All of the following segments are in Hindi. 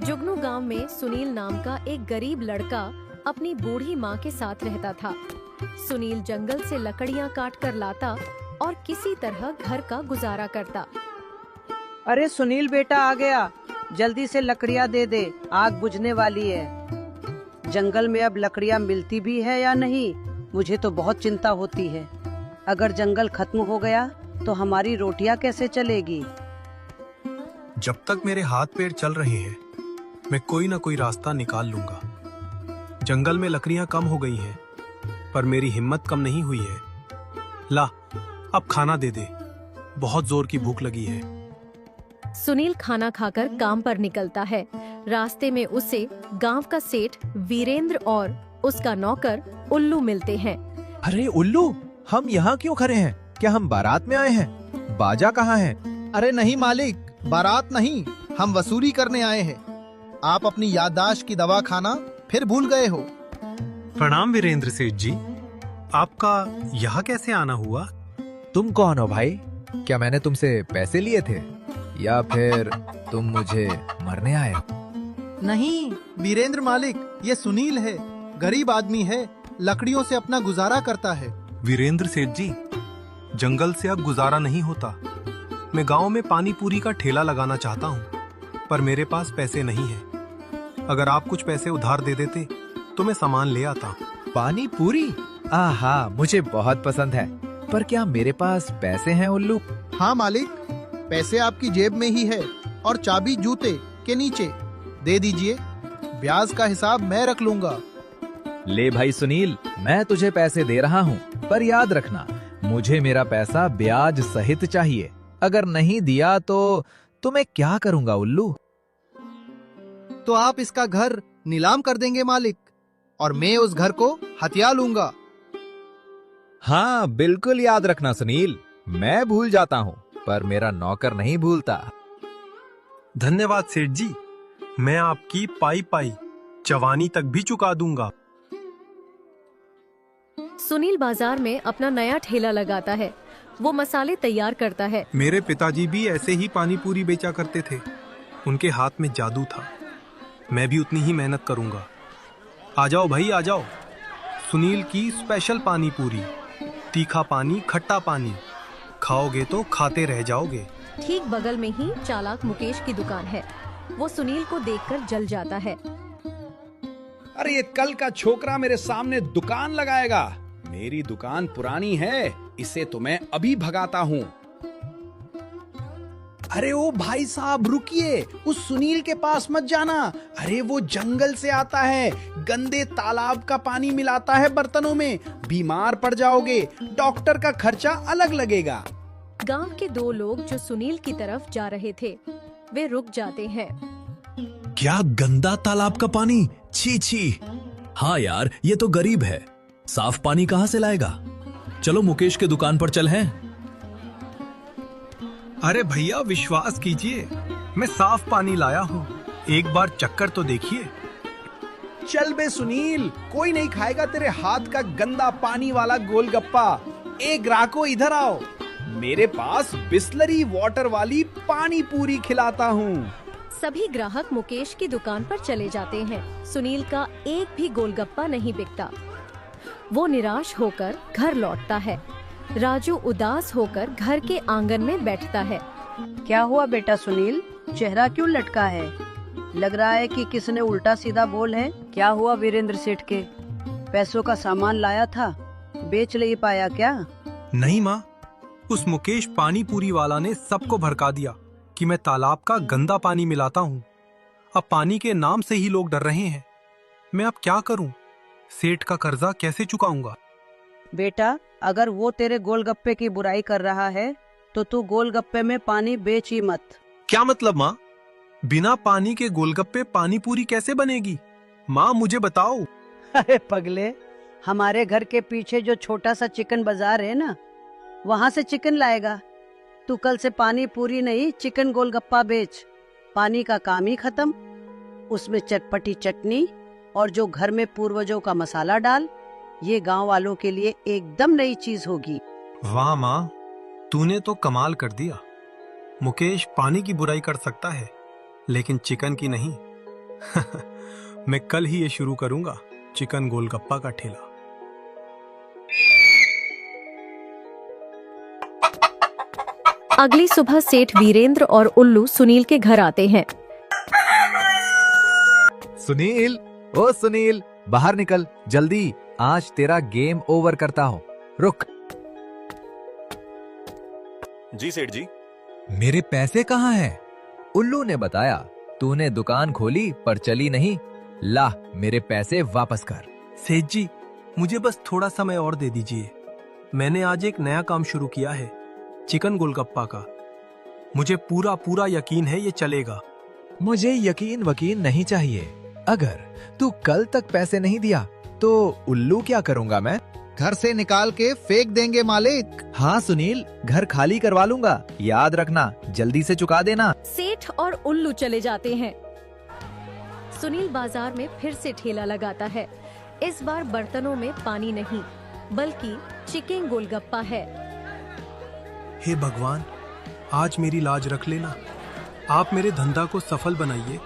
जुगनू गांव में सुनील नाम का एक गरीब लड़का अपनी बूढ़ी माँ के साथ रहता था। सुनील जंगल से लकड़ियाँ काट कर लाता और किसी तरह घर का गुजारा करता। अरे सुनील बेटा आ गया, जल्दी से लकड़ियाँ दे दे, आग बुझने वाली है। जंगल में अब लकड़ियाँ मिलती भी है या नहीं, मुझे तो बहुत चिंता होती है। अगर जंगल खत्म हो गया तो हमारी रोटियां कैसे चलेगी? जब तक मेरे हाथ पैर चल रहे हैं मैं कोई ना कोई रास्ता निकाल लूंगा। जंगल में लकड़ियां कम हो गई हैं, पर मेरी हिम्मत कम नहीं हुई है। ला, अब खाना दे दे, बहुत जोर की भूख लगी है। सुनील खाना खाकर काम पर निकलता है। रास्ते में उसे गांव का सेठ वीरेंद्र और उसका नौकर उल्लू मिलते हैं। अरे उल्लू, हम यहाँ क्यों खड़े हैं? क्या हम बारात में आए हैं? बाजा कहाँ है? अरे नहीं मालिक, बारात नहीं, हम वसूली करने आए हैं। आप अपनी याददाश्त की दवा खाना फिर भूल गए हो। प्रणाम वीरेंद्र सेठ जी, आपका यहाँ कैसे आना हुआ? तुम कौन हो भाई? क्या मैंने तुमसे पैसे लिए थे या फिर तुम मुझे मरने आए हो? नहीं वीरेंद्र मालिक, ये सुनील है, गरीब आदमी है, लकड़ियों से अपना गुजारा करता है। वीरेंद्र सेठ जी, जंगल से अब गुजारा नहीं होता। मैं गांव में पानी पूरी का ठेला लगाना चाहता हूँ, पर मेरे पास पैसे नहीं है। अगर आप कुछ पैसे उधार दे देते तो मैं सामान ले आता। पानी पूरी? आहा, मुझे बहुत पसंद है, पर क्या मेरे पास पैसे हैं उल्लू? हाँ मालिक, पैसे आपकी जेब में ही है और चाबी जूते के नीचे। दे दीजिए, ब्याज का हिसाब मैं रख लूंगा। ले भाई सुनील, मैं तुझे पैसे दे रहा हूँ, पर याद रखना मुझे मेरा पैसा ब्याज सहित चाहिए। अगर नहीं दिया तो मैं क्या करूँगा उल्लू? तो आप इसका घर नीलाम कर देंगे मालिक, और मैं उस घर को हथिया लूंगा। हाँ बिल्कुल याद रखना सुनील, मैं भूल जाता हूँ पर मेरा नौकर नहीं भूलता। धन्यवाद सेठ जी, मैं आपकी पाई पाई जवानी तक भी चुका दूंगा। सुनील बाजार में अपना नया ठेला लगाता है। वो मसाले तैयार करता है। मेरे पिताजी भी ऐसे ही पानी पूरी बेचा करते थे। उनके हाथ में जादू था। मैं भी उतनी ही मेहनत करूंगा। आ जाओ भाई, आ जाओ। सुनील की स्पेशल पानी पूरी, तीखा पानी, खट्टा पानी, खाओगे तो खाते रह जाओगे। ठीक बगल में ही चालाक मुकेश की दुकान है। वो सुनील को देखकर जल जाता है। अरे ये कल का छोकरा मेरे सामने दुकान लगाएगा। मेरी दुकान पुरानी है, इसे तो मैं अभी भगाता हूँ। अरे ओ भाई साहब रुकिए, उस सुनील के पास मत जाना। अरे वो जंगल से आता है, गंदे तालाब का पानी मिलाता है बर्तनों में, बीमार पड़ जाओगे, डॉक्टर का खर्चा अलग लगेगा। गांव के दो लोग जो सुनील की तरफ जा रहे थे, वे रुक जाते हैं। क्या गंदा तालाब का पानी? छी छी। हाँ यार, ये तो गरीब है, साफ पानी कहाँ से लाएगा? चलो मुकेश के दुकान पर चल हैं। अरे भैया विश्वास कीजिए, मैं साफ पानी लाया हूँ, एक बार चक्कर तो देखिए। चल बे सुनील, कोई नहीं खाएगा तेरे हाथ का गंदा पानी वाला गोलगप्पा। ए ग्राहकों इधर आओ, मेरे पास बिस्लरी वाटर वाली पानी पूरी खिलाता हूँ। सभी ग्राहक मुकेश की दुकान पर चले जाते हैं। सुनील का एक भी गोलगप्पा नहीं बिकता। वो निराश होकर घर लौटता है। राजू उदास होकर घर के आंगन में बैठता है। क्या हुआ बेटा सुनील, चेहरा क्यों लटका है? लग रहा है कि किसने उल्टा सीधा बोल है। क्या हुआ वीरेंद्र सेठ के? पैसों का सामान लाया था, बेच नहीं पाया क्या? नहीं माँ, उस मुकेश पानी पूरी वाला ने सबको भड़का दिया कि मैं तालाब का गंदा पानी मिलाता हूँ। अब पानी के नाम से ही लोग डर रहे हैं। मैं अब क्या करूँ? सेठ का कर्जा कैसे चुकाऊंगा? बेटा, अगर वो तेरे गोलगप्पे की बुराई कर रहा है तो तू गोलगप्पे में पानी बेच ही मत। क्या मतलब माँ? बिना पानी के गोलगप्पे पानी पूरी कैसे बनेगी? माँ मुझे बताओ। अरे पगले, हमारे घर के पीछे जो छोटा सा चिकन बाजार है ना, वहाँ से चिकन लाएगा। तू कल से पानी पूरी नहीं, चिकन गोलगप्पा बेच। पानी का काम ही खत्म। उसमें चटपटी चटनी और जो घर में पूर्वजों का मसाला डाल, ये गांव वालों के लिए एकदम नई चीज होगी। वाह माँ, तूने तो कमाल कर दिया। मुकेश पानी की बुराई कर सकता है, लेकिन चिकन की नहीं। मैं कल ही ये शुरू करूंगा, चिकन गोलगप्पा का ठेला। अगली सुबह सेठ वीरेंद्र और उल्लू सुनील के घर आते हैं। सुनील, ओ सुनील, बाहर निकल जल्दी, आज तेरा गेम ओवर करता हूँ। रुक। जी सेठ जी। मेरे पैसे कहाँ हैं? उल्लू ने बताया तूने दुकान खोली पर चली नहीं। ला मेरे पैसे वापस कर। सेठ जी, मुझे बस थोड़ा समय और दे दीजिए। मैंने आज एक नया काम शुरू किया है, चिकन गोलगप्पा का। मुझे पूरा पूरा यकीन है ये चलेगा। मुझे यकीन वकीन नहीं चाहिए। अगर तू कल तक पैसे नहीं दिया तो उल्लू क्या करूंगा मैं? घर से निकाल के फेंक देंगे मालिक। हाँ सुनील, घर खाली करवा लूंगा, याद रखना जल्दी से चुका देना। सेठ और उल्लू चले जाते हैं। सुनील बाजार में फिर से ठेला लगाता है। इस बार बर्तनों में पानी नहीं, बल्कि चिकन गोलगप्पा है। हे भगवान, आज मेरी लाज रख लेना। आप मेरे धंधा को सफल बनाइए।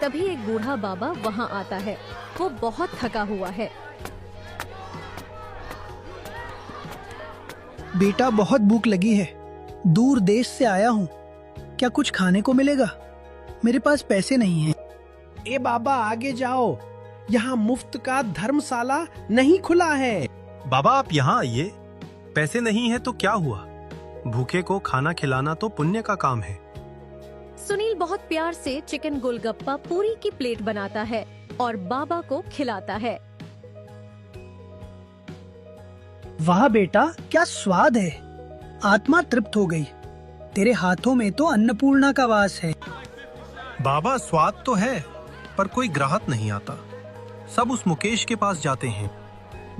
तभी एक बूढ़ा बाबा वहाँ आता है। वो बहुत थका हुआ है। बेटा, बहुत भूख लगी है। दूर देश से आया हूँ, क्या कुछ खाने को मिलेगा? मेरे पास पैसे नहीं हैं। ए बाबा, आगे जाओ, यहाँ मुफ्त का धर्मशाला नहीं खुला है। बाबा आप यहाँ आइए। पैसे नहीं है तो क्या हुआ? भूखे को खाना खिलाना तो पुण्य का काम है। सुनील बहुत प्यार से चिकन गोलगप्पा पूरी की प्लेट बनाता है और बाबा को खिलाता है। वाह बेटा, क्या स्वाद है। आत्मा तृप्त हो गई। तेरे हाथों में तो अन्नपूर्णा का वास है। बाबा स्वाद तो है, पर कोई ग्राहक नहीं आता। सब उस मुकेश के पास जाते हैं।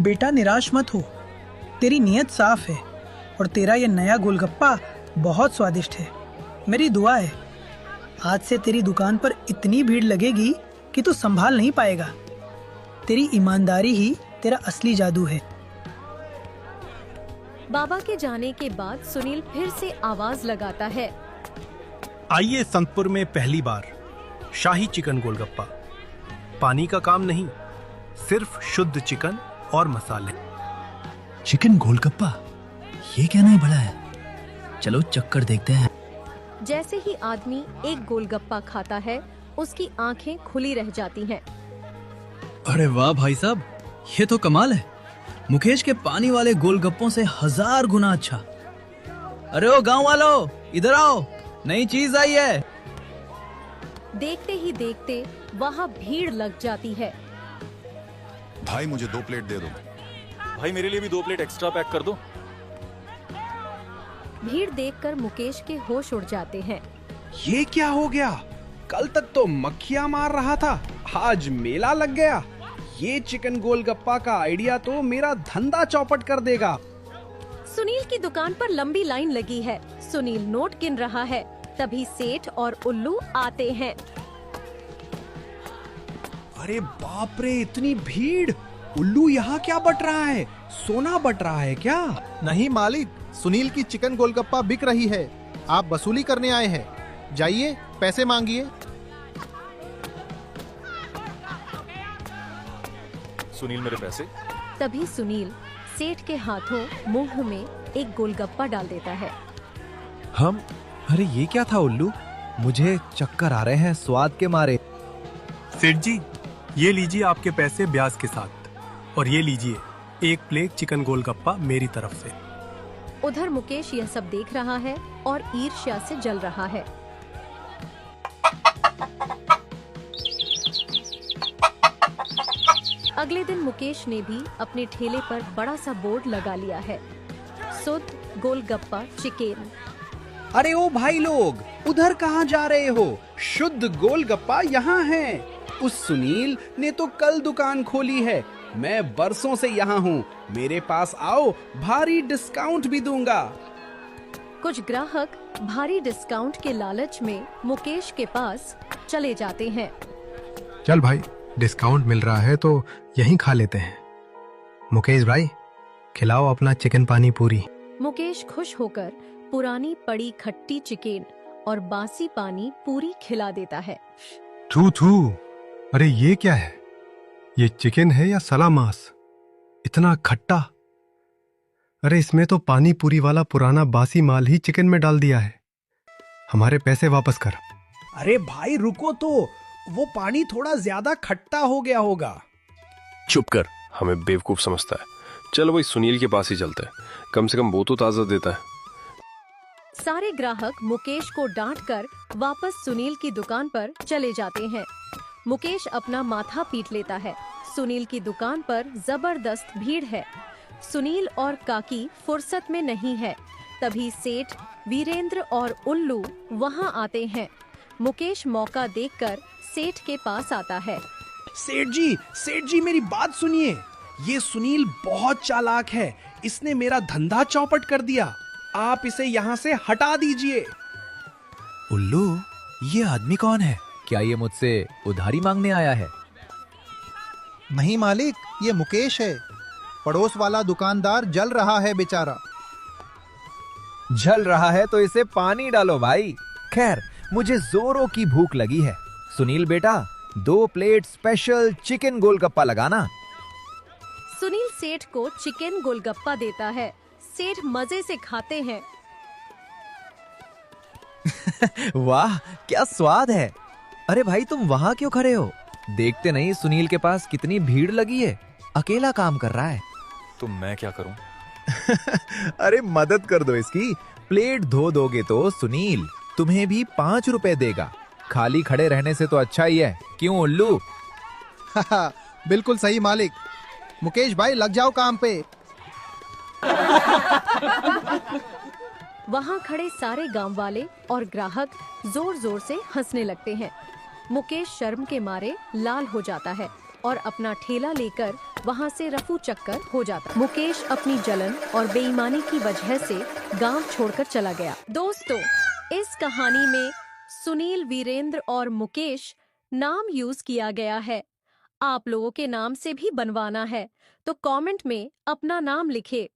बेटा निराश मत हो, तेरी नीयत साफ है और तेरा ये नया गोलगप्पा बहुत स्वादिष्ट है। मेरी दुआ है आज से तेरी दुकान पर इतनी भीड़ लगेगी कि तू संभाल नहीं पाएगा। तेरी ईमानदारी ही तेरा असली जादू है। बाबा के जाने के बाद सुनील फिर से आवाज लगाता है। आइए संतपुर में पहली बार शाही चिकन गोलगप्पा। पानी का काम नहीं, सिर्फ शुद्ध चिकन और मसाले। चिकन गोलगप्पा, ये क्या नहीं बड़ा है? चलो चक्कर देखते हैं। जैसे ही आदमी एक गोलगप्पा खाता है, उसकी आंखें खुली रह जाती हैं। अरे वाह भाई साहब, ये तो कमाल है। मुकेश के पानी वाले गोलगप्पों से 1000 गुना अच्छा। अरे ओ गांव वालों, इधर आओ, नई चीज आई है। देखते ही देखते वहाँ भीड़ लग जाती है। भाई मुझे 2 प्लेट दे दो। भाई मेरे लिए भी 2 प्लेट एक्स्ट्रा पैक कर दो। भीड़ देखकर मुकेश के होश उड़ जाते हैं। ये क्या हो गया? कल तक तो मक्खियां मार रहा था, आज मेला लग गया। ये चिकन गोलगप्पा का आइडिया तो मेरा धंधा चौपट कर देगा। सुनील की दुकान पर लंबी लाइन लगी है। सुनील नोट गिन रहा है। तभी सेठ और उल्लू आते हैं। अरे बाप रे, इतनी भीड़! उल्लू यहाँ क्या बट रहा है? सोना बट रहा है क्या? नहीं मालिक, सुनील की चिकन गोलगप्पा बिक रही है। आप वसूली करने आए हैं। जाइए, पैसे मांगिए। सुनील मेरे पैसे। तभी सुनील सेठ के हाथों मुंह में एक गोलगप्पा डाल देता है। हम, अरे ये क्या था उल्लू? मुझे चक्कर आ रहे हैं स्वाद के मारे। सेठ जी, ये लीजिए आपके पैसे ब्याज के साथ, और ये लीजिए 1 प्लेट चिकन गोलगप्पा मेरी तरफ से। उधर मुकेश यह सब देख रहा है और ईर्ष्या से जल रहा है। अगले दिन मुकेश ने भी अपने ठेले पर बड़ा सा बोर्ड लगा लिया है, शुद्ध गोलगप्पा चिकन। अरे ओ भाई लोग, उधर कहाँ जा रहे हो? शुद्ध गोलगप्पा यहाँ है। उस सुनील ने तो कल दुकान खोली है। मैं बरसों से यहाँ हूँ। मेरे पास आओ, भारी डिस्काउंट भी दूंगा। कुछ ग्राहक भारी डिस्काउंट के लालच में मुकेश के पास चले जाते हैं। चल भाई, डिस्काउंट मिल रहा है तो यहीं खा लेते हैं। मुकेश भाई, खिलाओ अपना चिकन पानी पूरी। मुकेश खुश होकर पुरानी पड़ी खट्टी चिकन और बासी पानी पूरी खिला देता है। थू थू, अरे ये क्या है? ये चिकन है या सला मांस? इतना खट्टा। अरे इसमें तो पानी पूरी वाला पुराना बासी माल ही चिकन में डाल दिया है। हमारे पैसे वापस कर। अरे भाई रुको तो, वो पानी थोड़ा ज्यादा खट्टा हो गया होगा। चुप कर, हमें बेवकूफ समझता है। चल वही सुनील के पास ही चलते हैं, कम से कम वो तो ताजा देता है। सारे ग्राहक मुकेश को डांटकर वापस सुनील की दुकान पर चले जाते हैं। मुकेश अपना माथा पीट लेता है। सुनील की दुकान पर जबरदस्त भीड़ है। सुनील और काकी फुर्सत में नहीं है। तभी सेठ, वीरेंद्र और उल्लू वहां आते हैं। मुकेश मौका देखकर सेठ के पास आता है। सेठ जी मेरी बात सुनिए। ये सुनील बहुत चालाक है। इसने मेरा धंधा चौपट कर दिया। आप इसे यहाँ से हटा दीजिए। उल्लू, ये आदमी कौन है? क्या ये मुझसे उधारी मांगने आया है? नहीं मालिक, ये मुकेश है। पड़ोस वाला दुकानदार जल रहा है बेचारा। जल रहा है तो इसे पानी डालो भाई। खैर, मुझे जोरों की भूख लगी है। सुनील बेटा, 2 प्लेट स्पेशल चिकन गोलगप्पा लगाना। सुनील सेठ को चिकन गोलगप्पा देता है। सेठ मजे से खाते हैं। वाह, क्या स्वाद है। अरे भाई, तुम वहां क्यों खड़े हो? देखते नहीं सुनील के पास कितनी भीड़ लगी है। अकेला काम कर रहा है। तो मैं क्या करूं? अरे मदद कर दो इसकी। प्लेट धो दोगे तो सुनील तुम्हें भी 5 रुपए देगा। खाली खड़े रहने से तो अच्छा ही है, क्यों उल्लू? बिल्कुल सही मालिक। मुकेश भाई लग जाओ काम पे। वहां खड़े सारे गांव वाले और ग्राहक जोर जोर से हंसने लगते हैं। मुकेश शर्म के मारे लाल हो जाता है और अपना ठेला लेकर वहां से रफू चक्कर हो जाता है। मुकेश अपनी जलन और बेईमानी की वजह से गांव छोड़कर चला गया। दोस्तों, इस कहानी में सुनील, वीरेंद्र और मुकेश नाम यूज किया गया है। आप लोगों के नाम से भी बनवाना है तो कमेंट में अपना नाम लिखे।